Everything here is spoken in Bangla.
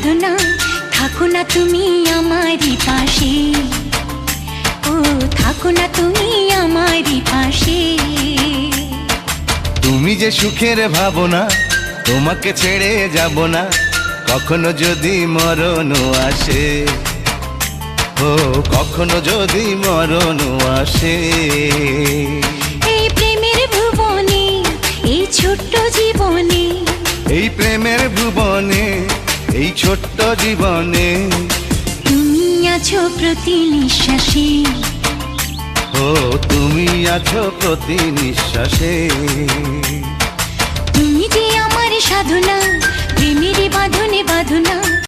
সাধনা, থাকো না তুমি আমারই পাশে, ও থাকো না তুমি আমারই পাশে। তুমি যে সুখের ভাবনা, তোমাকে ছেড়ে যাব না, কখনো যদি মরণ আসে, ও কখনো যদি মরণ আসে। এই প্রেমের ভুবনে, এই ছোট্ট জীবনে, এই প্রেমের ভুবনে, এই ছোট্ট জীবনে, তুমি আছো প্রতি নিঃশ্বাসে, ও তুমি আছো প্রতি নিঃশ্বাসে। তুমি যে আমার সাধনা, প্রেমের বাঁধনে বাঁধনা।